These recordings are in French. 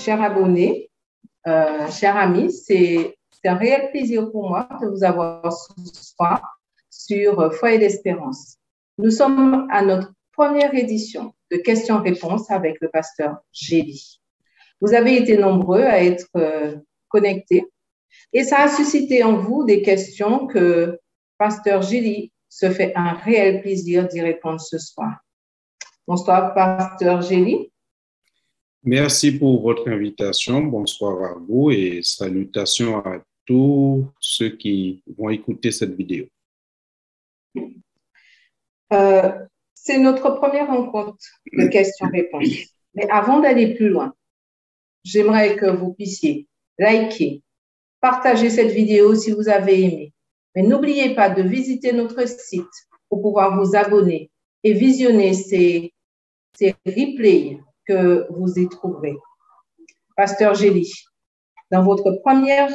chers abonnés, chers amis, c'est un réel plaisir pour moi de vous avoir ce soir sur Foyer d'Espérance. Nous sommes à notre première édition de questions-réponses avec le pasteur Gély. Vous avez été nombreux à être connectés et ça a suscité en vous des questions que pasteur Gély se fait un réel plaisir d'y répondre ce soir. Bonsoir, pasteur Gély. Merci pour votre invitation. Bonsoir à vous et salutations à tous ceux qui vont écouter cette vidéo. C'est notre première rencontre de questions-réponses. Mais avant d'aller plus loin, j'aimerais que vous puissiez liker, partager cette vidéo si vous avez aimé. Mais n'oubliez pas de visiter notre site pour pouvoir vous abonner et visionner ces replays que vous y trouverez. Pasteur Gély, dans notre première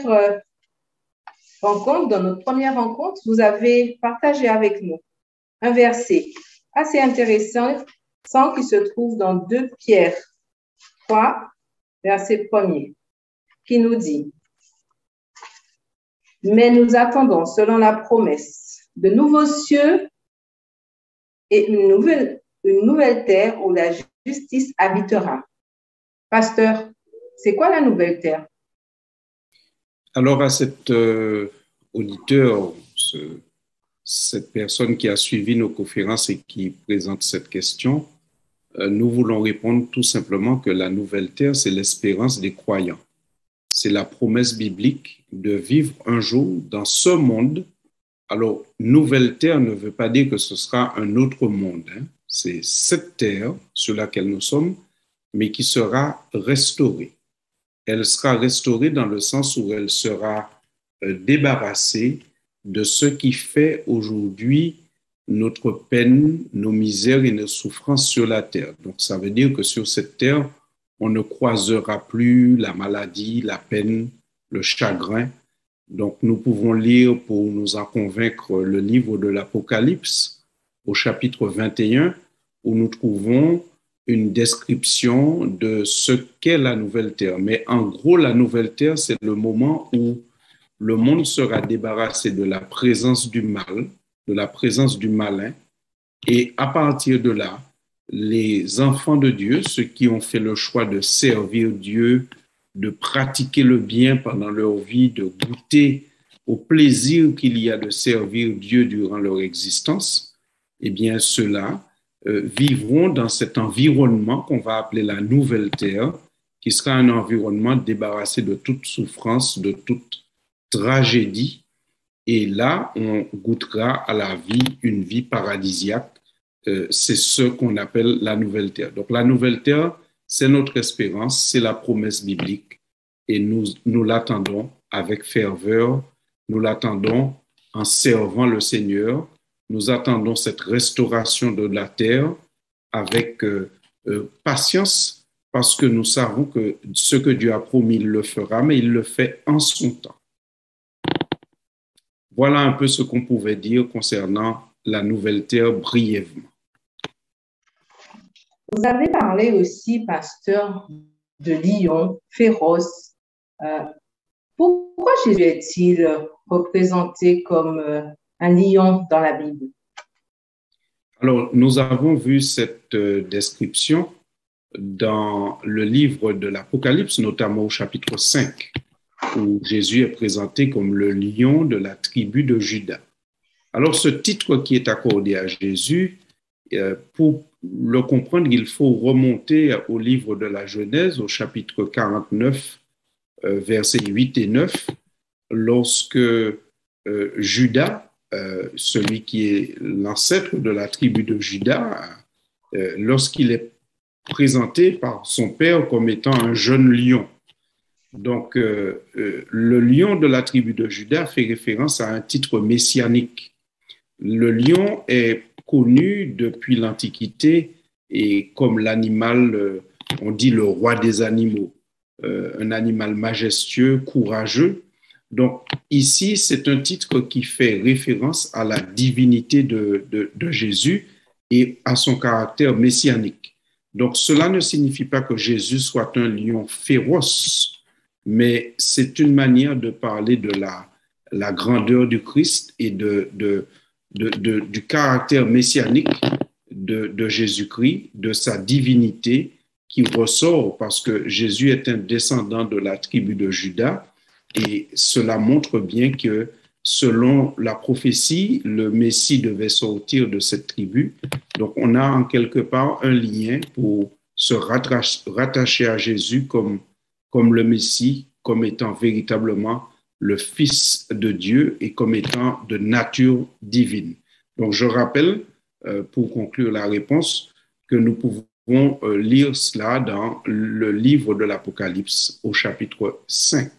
rencontre, vous avez partagé avec nous un verset assez intéressant qui se trouve dans 2 Pierre 3, verset 1er, qui nous dit « Mais nous attendons, selon la promesse, de nouveaux cieux et une nouvelle terre où la justice habitera. » Pasteur, c'est quoi la nouvelle terre? Alors à cet auditeur, cette personne qui a suivi nos conférences et qui présente cette question, nous voulons répondre tout simplement que la nouvelle terre, c'est l'espérance des croyants. C'est la promesse biblique de vivre un jour dans ce monde. Alors, nouvelle terre ne veut pas dire que ce sera un autre monde. C'est cette terre sur laquelle nous sommes, mais qui sera restaurée. Elle sera restaurée dans le sens où elle sera débarrassée de ce qui fait aujourd'hui notre peine, nos misères et nos souffrances sur la terre. Donc, ça veut dire que sur cette terre, on ne croisera plus la maladie, la peine, le chagrin. Donc, nous pouvons lire pour nous en convaincre le livre de l'Apocalypse au chapitre 21, où nous trouvons une description de ce qu'est la nouvelle terre. Mais en gros, la nouvelle terre, c'est le moment où le monde sera débarrassé de la présence du mal, de la présence du malin. Et à partir de là, les enfants de Dieu, ceux qui ont fait le choix de servir Dieu, de pratiquer le bien pendant leur vie, de goûter au plaisir qu'il y a de servir Dieu durant leur existence, eh bien, ceux-là vivront dans cet environnement qu'on va appeler la nouvelle terre, qui sera un environnement débarrassé de toute souffrance, de toute tragédie. Et là, on goûtera à la vie, une vie paradisiaque. C'est ce qu'on appelle la nouvelle terre. Donc, la nouvelle terre, c'est notre espérance, c'est la promesse biblique. Et nous l'attendons avec ferveur, nous l'attendons en servant le Seigneur. Nous attendons cette restauration de la terre avec patience parce que nous savons que ce que Dieu a promis, il le fera, mais il le fait en son temps. Voilà un peu ce qu'on pouvait dire concernant la nouvelle terre brièvement. Vous avez parlé aussi, pasteur, de lion féroce. Pourquoi Jésus est-il représenté comme un lion dans la Bible? Alors, nous avons vu cette description dans le livre de l'Apocalypse, notamment au chapitre 5, où Jésus est présenté comme le lion de la tribu de Juda. Alors, ce titre qui est accordé à Jésus, pour le comprendre, il faut remonter au livre de la Genèse, au chapitre 49, versets 8 et 9, lorsque Juda, celui qui est l'ancêtre de la tribu de Juda, lorsqu'il est présenté par son père comme étant un jeune lion. Donc, le lion de la tribu de Juda fait référence à un titre messianique. Le lion est connu depuis l'Antiquité et comme l'animal, on dit le roi des animaux, un animal majestueux, courageux. Donc, ici, c'est un titre qui fait référence à la divinité de Jésus et à son caractère messianique. Donc, cela ne signifie pas que Jésus soit un lion féroce, mais c'est une manière de parler de la grandeur du Christ et du caractère messianique de Jésus-Christ, de sa divinité qui ressort parce que Jésus est un descendant de la tribu de Juda et cela montre bien que selon la prophétie, le Messie devait sortir de cette tribu. Donc, on a en quelque part un lien pour se rattacher à Jésus comme le Messie, comme étant véritablement le Fils de Dieu et comme étant de nature divine. Donc, je rappelle, pour conclure la réponse, que nous pouvons lire cela dans le livre de l'Apocalypse au chapitre 5.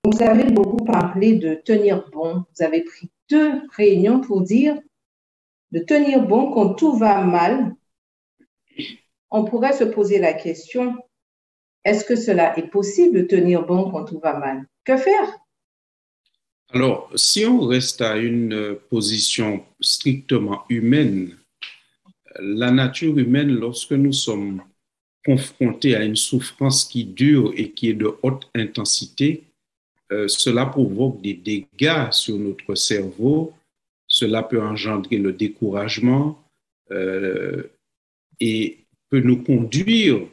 Vous avez beaucoup parlé de tenir bon. Vous avez pris 2 réunions pour dire de tenir bon quand tout va mal. On pourrait se poser la question, est-ce que cela est possible de tenir bon quand tout va mal? Que faire? Alors, si on reste à une position strictement humaine, la nature humaine, lorsque nous sommes confrontés à une souffrance qui dure et qui est de haute intensité, cela provoque des dégâts sur notre cerveau, cela peut engendrer le découragement et peut nous conduire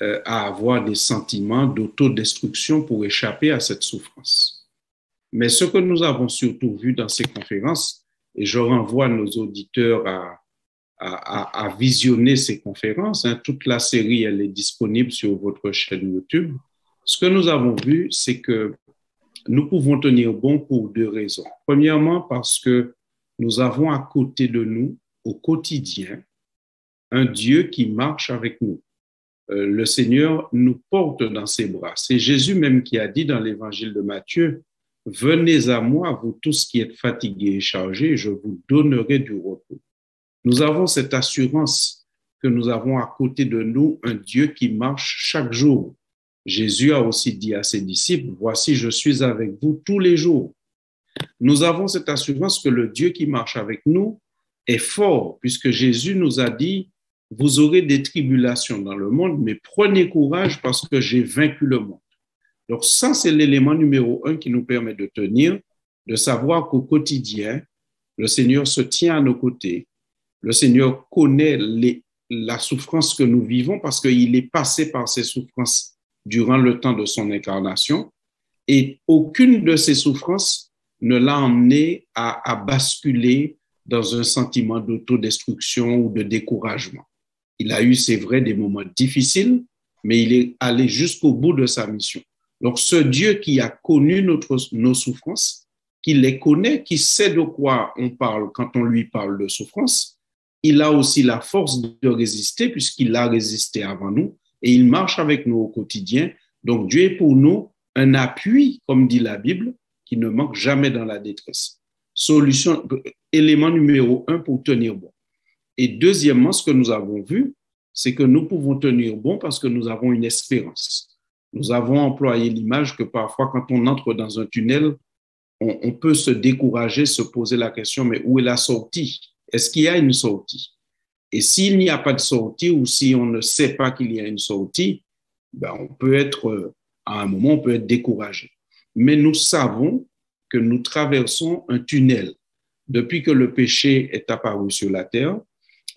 à avoir des sentiments d'autodestruction pour échapper à cette souffrance. Mais ce que nous avons surtout vu dans ces conférences, et je renvoie nos auditeurs à visionner ces conférences, toute la série elle est disponible sur votre chaîne YouTube. Ce que nous avons vu, c'est que nous pouvons tenir bon pour 2 raisons. Premièrement, parce que nous avons à côté de nous, au quotidien, un Dieu qui marche avec nous. Le Seigneur nous porte dans ses bras. C'est Jésus même qui a dit dans l'évangile de Matthieu, « Venez à moi, vous tous qui êtes fatigués et chargés, je vous donnerai du repos. » Nous avons cette assurance que nous avons à côté de nous un Dieu qui marche chaque jour. Jésus a aussi dit à ses disciples, « Voici, je suis avec vous tous les jours. » Nous avons cette assurance que le Dieu qui marche avec nous est fort, puisque Jésus nous a dit, « Vous aurez des tribulations dans le monde, mais prenez courage parce que j'ai vaincu le monde. » Donc ça, c'est l'élément numéro 1 qui nous permet de tenir, de savoir qu'au quotidien, le Seigneur se tient à nos côtés. Le Seigneur connaît la souffrance que nous vivons parce qu'il est passé par ces souffrances durant le temps de son incarnation et aucune de ces souffrances ne l'a emmené à basculer dans un sentiment d'autodestruction ou de découragement. Il a eu, c'est vrai, des moments difficiles, mais il est allé jusqu'au bout de sa mission. Donc, ce Dieu qui a connu nos souffrances, qui les connaît, qui sait de quoi on parle quand on lui parle de souffrance, il a aussi la force de résister puisqu'il a résisté avant nous et il marche avec nous au quotidien. Donc, Dieu est pour nous un appui, comme dit la Bible, qui ne manque jamais dans la détresse. Élément numéro 1 pour tenir bon. Et deuxièmement, ce que nous avons vu, c'est que nous pouvons tenir bon parce que nous avons une espérance. Nous avons employé l'image que parfois, quand on entre dans un tunnel, on peut se décourager, se poser la question, mais où est la sortie? Est-ce qu'il y a une sortie? Et s'il n'y a pas de sortie ou si on ne sait pas qu'il y a une sortie, ben on peut être, à un moment, on peut être découragé. Mais nous savons que nous traversons un tunnel. Depuis que le péché est apparu sur la terre,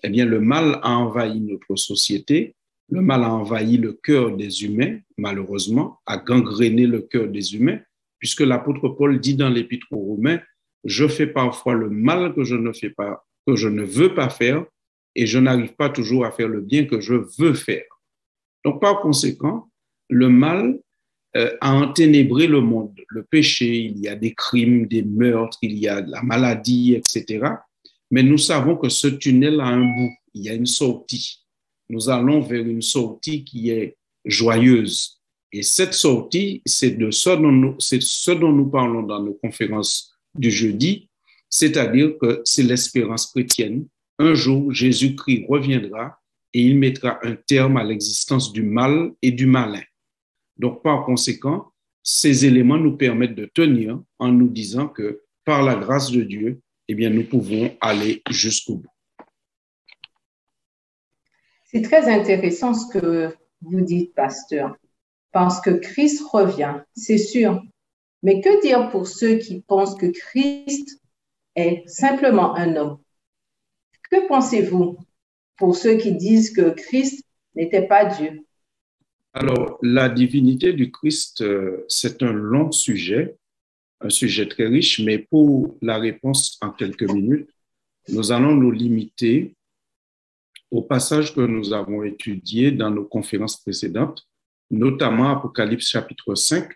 eh bien, le mal a envahi notre société, le mal a envahi le cœur des humains, malheureusement, a gangréné le cœur des humains, puisque l'apôtre Paul dit dans l'Épître aux Romains, « Je fais parfois le mal que je ne veux pas faire, et je n'arrive pas toujours à faire le bien que je veux faire. » Donc, par conséquent, le mal a enténébré le monde. Le péché, il y a des crimes, des meurtres, il y a de la maladie, etc. Mais nous savons que ce tunnel a un bout, il y a une sortie. Nous allons vers une sortie qui est joyeuse. Et cette sortie, c'est ce dont nous parlons dans nos conférences du jeudi, c'est-à-dire que c'est l'espérance chrétienne. Un jour, Jésus-Christ reviendra et il mettra un terme à l'existence du mal et du malin. Donc, par conséquent, ces éléments nous permettent de tenir en nous disant que par la grâce de Dieu, eh bien, nous pouvons aller jusqu'au bout. C'est très intéressant ce que vous dites, pasteur, parce que Christ revient, c'est sûr. Mais que dire pour ceux qui pensent que Christ est simplement un homme? Que pensez-vous pour ceux qui disent que Christ n'était pas Dieu? Alors, la divinité du Christ, c'est un long sujet, un sujet très riche, mais pour la réponse en quelques minutes, nous allons nous limiter au passage que nous avons étudié dans nos conférences précédentes, notamment Apocalypse chapitre 5,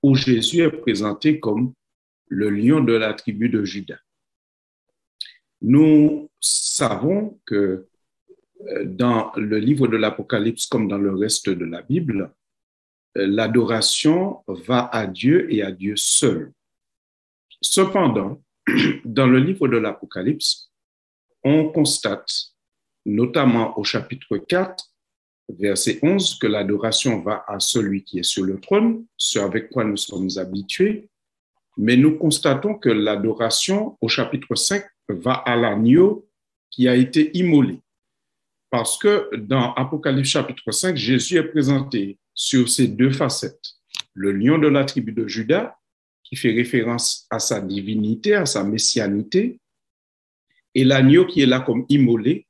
où Jésus est présenté comme le lion de la tribu de Juda. Nous savons que dans le livre de l'Apocalypse, comme dans le reste de la Bible, l'adoration va à Dieu et à Dieu seul. Cependant, dans le livre de l'Apocalypse, on constate, notamment au chapitre 4, verset 11, que l'adoration va à celui qui est sur le trône, ce avec quoi nous sommes habitués, mais nous constatons que l'adoration au chapitre 5 va à l'agneau qui a été immolé. Parce que dans Apocalypse chapitre 5, Jésus est présenté sur ces deux facettes. Le lion de la tribu de Juda, qui fait référence à sa divinité, à sa messianité, et l'agneau qui est là comme immolé,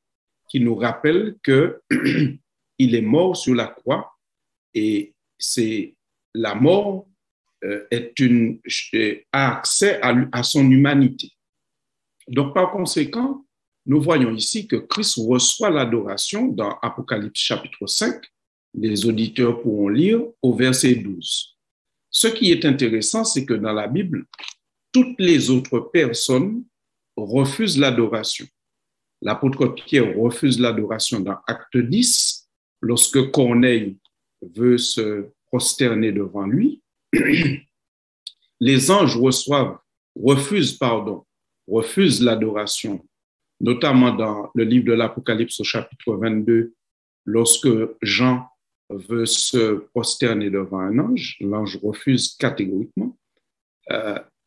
qui nous rappelle qu'il est mort sur la croix, et c'est la mort a accès à son humanité. Donc, par conséquent, nous voyons ici que Christ reçoit l'adoration dans Apocalypse chapitre 5. Les auditeurs pourront lire au verset 12. Ce qui est intéressant, c'est que dans la Bible, toutes les autres personnes refusent l'adoration. L'apôtre Pierre refuse l'adoration dans Acte 10, lorsque Corneille veut se prosterner devant lui. Les anges refusent l'adoration, notamment dans le livre de l'Apocalypse au chapitre 22, lorsque Jean veut se prosterner devant un ange, l'ange refuse catégoriquement.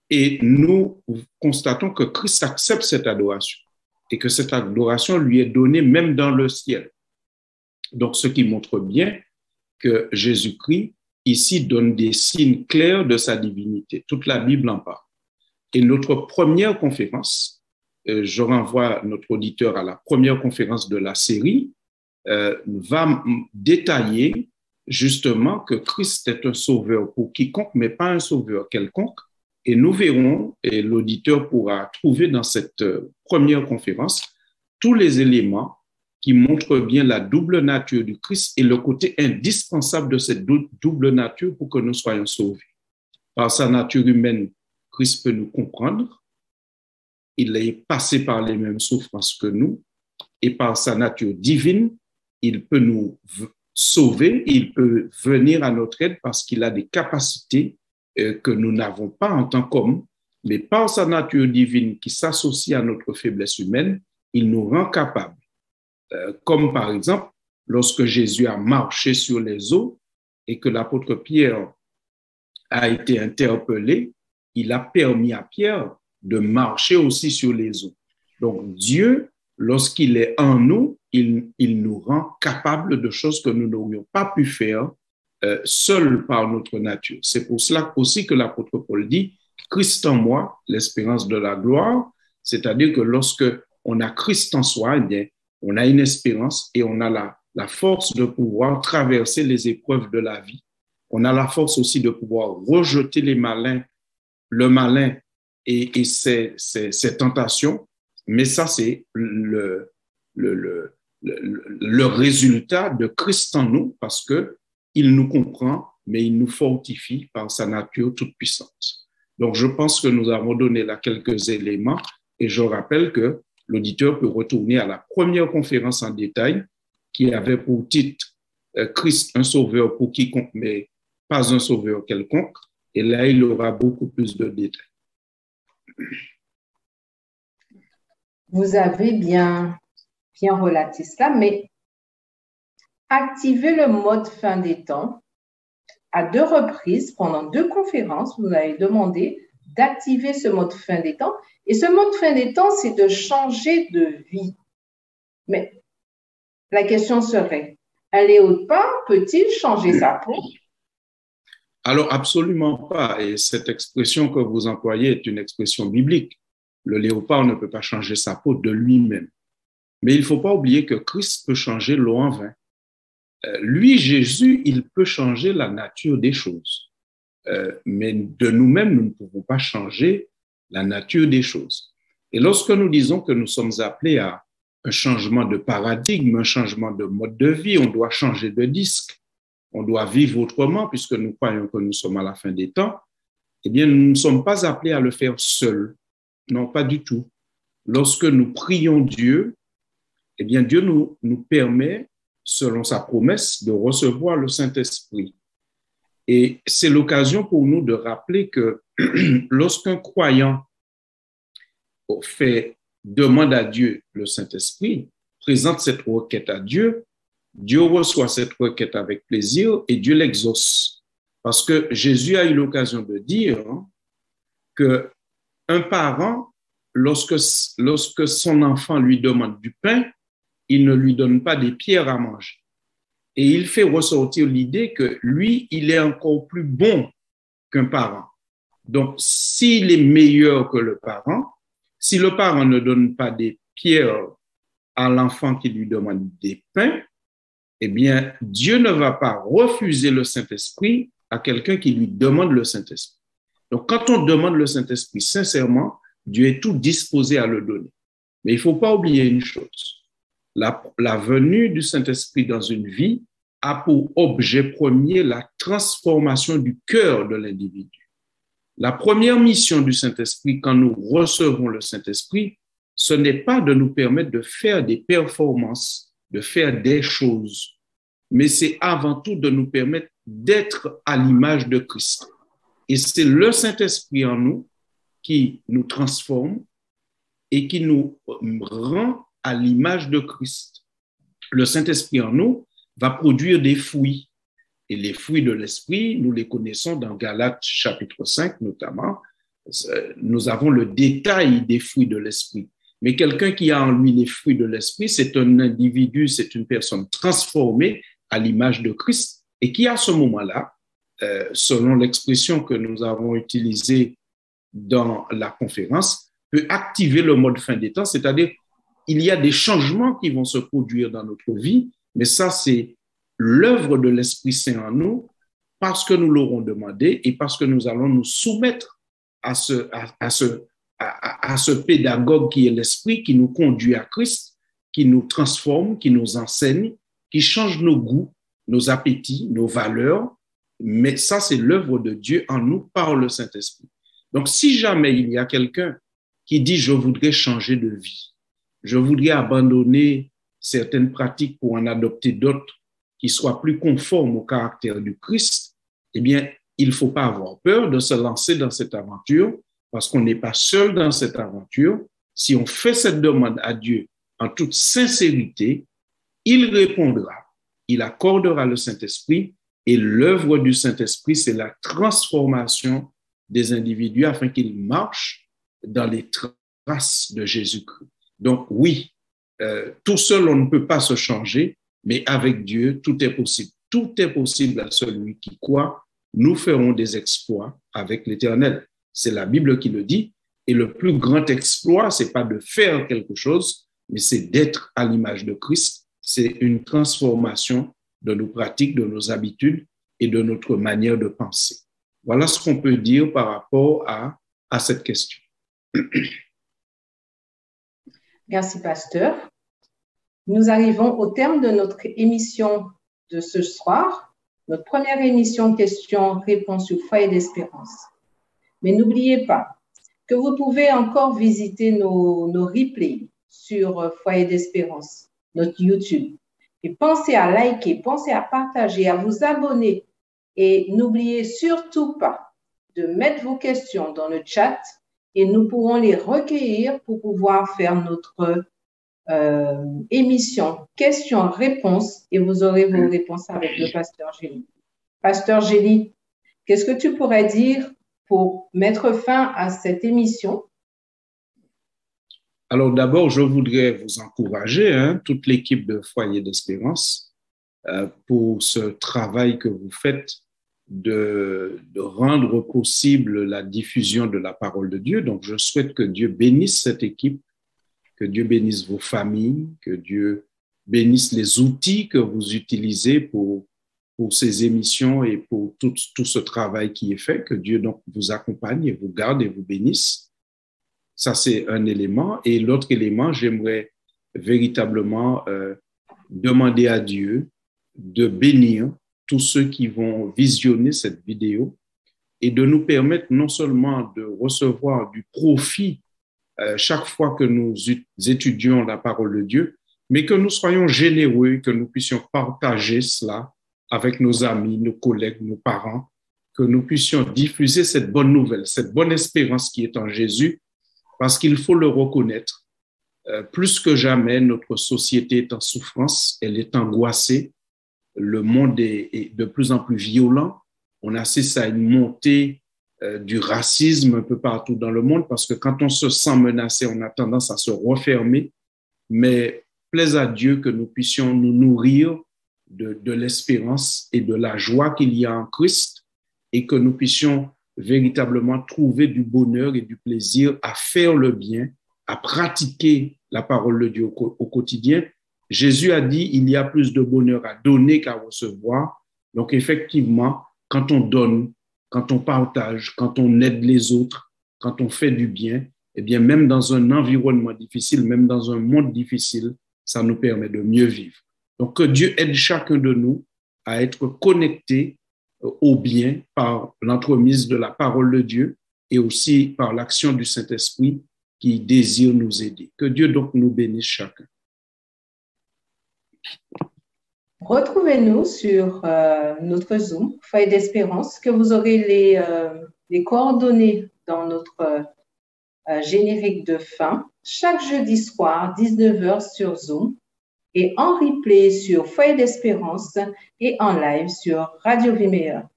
Et nous constatons que Christ accepte cette adoration et que cette adoration lui est donnée même dans le ciel. Donc, ce qui montre bien que Jésus-Christ ici donne des signes clairs de sa divinité. Toute la Bible en parle. Et notre première conférence, je renvoie notre auditeur à la première conférence de la série, va détailler justement que Christ est un sauveur pour quiconque, mais pas un sauveur quelconque. Et nous verrons, et l'auditeur pourra trouver dans cette première conférence, tous les éléments qui montrent bien la double nature du Christ et le côté indispensable de cette double nature pour que nous soyons sauvés. Par sa nature humaine, Christ peut nous comprendre. Il est passé par les mêmes souffrances que nous. Et par sa nature divine, il peut nous sauver. Il peut venir à notre aide parce qu'il a des capacités que nous n'avons pas en tant qu'hommes. Mais par sa nature divine qui s'associe à notre faiblesse humaine, il nous rend capables. Comme par exemple, lorsque Jésus a marché sur les eaux et que l'apôtre Pierre a été interpellé, il a permis à Pierre de marcher aussi sur les eaux. Donc Dieu, lorsqu'il est en nous, il nous rend capables de choses que nous n'aurions pas pu faire seuls par notre nature. C'est pour cela aussi que l'apôtre Paul dit « Christ en moi, l'espérance de la gloire », c'est-à-dire que lorsque on a Christ en soi, eh bien, on a une espérance et on a la force de pouvoir traverser les épreuves de la vie. On a la force aussi de pouvoir rejeter le malin et ses tentations. Mais ça, c'est le résultat de Christ en nous parce qu'il nous comprend, mais il nous fortifie par sa nature toute puissante. Donc, je pense que nous avons donné là quelques éléments et je rappelle que l'auditeur peut retourner à la première conférence en détail qui avait pour titre Christ, un sauveur pour quiconque, mais pas un sauveur quelconque. Et là, il aura beaucoup plus de détails. Vous avez bien relaté cela, mais activer le mode fin des temps à 2 reprises pendant 2 conférences, vous avez demandé d'activer ce mode fin des temps. Et ce mode fin des temps, c'est de changer de vie. Mais la question serait, un léopard peut-il changer sa peau? Alors, absolument pas. Et cette expression que vous employez est une expression biblique. Le léopard ne peut pas changer sa peau de lui-même. Mais il ne faut pas oublier que Christ peut changer l'eau en vin. Lui, Jésus, il peut changer la nature des choses. Mais de nous-mêmes, nous ne pouvons pas changer la nature des choses. Et lorsque nous disons que nous sommes appelés à un changement de paradigme, un changement de mode de vie, on doit changer de disque, on doit vivre autrement puisque nous croyons que nous sommes à la fin des temps, eh bien, nous ne sommes pas appelés à le faire seuls. Non, pas du tout. Lorsque nous prions Dieu, eh bien, Dieu nous permet, selon sa promesse, de recevoir le Saint-Esprit. Et c'est l'occasion pour nous de rappeler que lorsqu'un croyant demande à Dieu le Saint-Esprit, présente cette requête à Dieu, Dieu reçoit cette requête avec plaisir et Dieu l'exauce. Parce que Jésus a eu l'occasion de dire qu'un parent, lorsque son enfant lui demande du pain, il ne lui donne pas des pierres à manger. Et il fait ressortir l'idée que lui, il est encore plus bon qu'un parent. Donc, s'il est meilleur que le parent, si le parent ne donne pas des pierres à l'enfant qui lui demande des pains, eh bien, Dieu ne va pas refuser le Saint-Esprit à quelqu'un qui lui demande le Saint-Esprit. Donc, quand on demande le Saint-Esprit sincèrement, Dieu est tout disposé à le donner. Mais il ne faut pas oublier une chose. La venue du Saint-Esprit dans une vie a pour objet premier la transformation du cœur de l'individu. La première mission du Saint-Esprit, quand nous recevons le Saint-Esprit, ce n'est pas de nous permettre de faire des performances, de faire des choses, mais c'est avant tout de nous permettre d'être à l'image de Christ. Et c'est le Saint-Esprit en nous qui nous transforme et qui nous rend à l'image de Christ. Le Saint-Esprit en nous va produire des fruits. Et les fruits de l'Esprit, nous les connaissons dans Galates chapitre 5 notamment. Nous avons le détail des fruits de l'Esprit. Mais quelqu'un qui a en lui les fruits de l'Esprit, c'est un individu, c'est une personne transformée à l'image de Christ et qui, à ce moment-là, selon l'expression que nous avons utilisée dans la conférence, peut activer le mode fin des temps, c'est-à-dire il y a des changements qui vont se produire dans notre vie, mais ça, c'est l'œuvre de l'Esprit Saint en nous parce que nous l'aurons demandé et parce que nous allons nous soumettre à ce pédagogue qui est l'Esprit, qui nous conduit à Christ, qui nous transforme, qui nous enseigne, qui change nos goûts, nos appétits, nos valeurs. Mais ça, c'est l'œuvre de Dieu en nous par le Saint-Esprit. Donc, si jamais il y a quelqu'un qui dit « je voudrais changer de vie », je voudrais abandonner certaines pratiques pour en adopter d'autres qui soient plus conformes au caractère du Christ, eh bien, il ne faut pas avoir peur de se lancer dans cette aventure parce qu'on n'est pas seul dans cette aventure. Si on fait cette demande à Dieu en toute sincérité, il répondra, il accordera le Saint-Esprit et l'œuvre du Saint-Esprit, c'est la transformation des individus afin qu'ils marchent dans les traces de Jésus-Christ. Donc oui, tout seul, on ne peut pas se changer, mais avec Dieu, tout est possible. Tout est possible à celui qui croit. Nous ferons des exploits avec l'Éternel. C'est la Bible qui le dit. Et le plus grand exploit, c'est pas de faire quelque chose, mais c'est d'être à l'image de Christ. C'est une transformation de nos pratiques, de nos habitudes et de notre manière de penser. Voilà ce qu'on peut dire par rapport à cette question. Merci, pasteur. Nous arrivons au terme de notre émission de ce soir, notre première émission questions-réponses sur Foyer d'Espérance. Mais n'oubliez pas que vous pouvez encore visiter nos replays sur Foyer d'Espérance, notre YouTube. Et pensez à liker, pensez à partager, à vous abonner. Et n'oubliez surtout pas de mettre vos questions dans le chat et nous pourrons les recueillir pour pouvoir faire notre émission questions-réponses et vous aurez vos réponses avec le pasteur Gély. Pasteur Gély, qu'est-ce que tu pourrais dire pour mettre fin à cette émission? Alors d'abord, je voudrais vous encourager, toute l'équipe de Foyer d'Espérance, pour ce travail que vous faites de rendre possible la diffusion de la parole de Dieu. Donc, je souhaite que Dieu bénisse cette équipe, que Dieu bénisse vos familles, que Dieu bénisse les outils que vous utilisez pour ces émissions et pour tout ce travail qui est fait, que Dieu donc vous accompagne et vous garde et vous bénisse. Ça, c'est un élément. Et l'autre élément, j'aimerais véritablement demander à Dieu de bénir tous ceux qui vont visionner cette vidéo et de nous permettre non seulement de recevoir du profit chaque fois que nous étudions la parole de Dieu, mais que nous soyons généreux, que nous puissions partager cela avec nos amis, nos collègues, nos parents, que nous puissions diffuser cette bonne nouvelle, cette bonne espérance qui est en Jésus, parce qu'il faut le reconnaître. Plus que jamais, notre société est en souffrance, elle est angoissée, le monde est de plus en plus violent. On assiste à une montée du racisme un peu partout dans le monde, parce que quand on se sent menacé, on a tendance à se refermer. Mais plaise à Dieu que nous puissions nous nourrir de l'espérance et de la joie qu'il y a en Christ, et que nous puissions véritablement trouver du bonheur et du plaisir à faire le bien, à pratiquer la parole de Dieu au quotidien. Jésus a dit, il y a plus de bonheur à donner qu'à recevoir. Donc effectivement, quand on donne, quand on partage, quand on aide les autres, quand on fait du bien, eh bien même dans un environnement difficile, même dans un monde difficile, ça nous permet de mieux vivre. Donc que Dieu aide chacun de nous à être connectés au bien par l'entremise de la parole de Dieu et aussi par l'action du Saint-Esprit qui désire nous aider. Que Dieu donc nous bénisse chacun. Retrouvez-nous sur notre Zoom, Foyer d'Espérance, que vous aurez les coordonnées dans notre générique de fin, chaque jeudi soir, 19h sur Zoom, et en replay sur Foyer d'Espérance et en live sur Radio Vie Meilleure.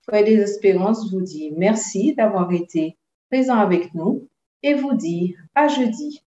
Foyer d'Espérance vous dit merci d'avoir été présent avec nous et vous dit à jeudi.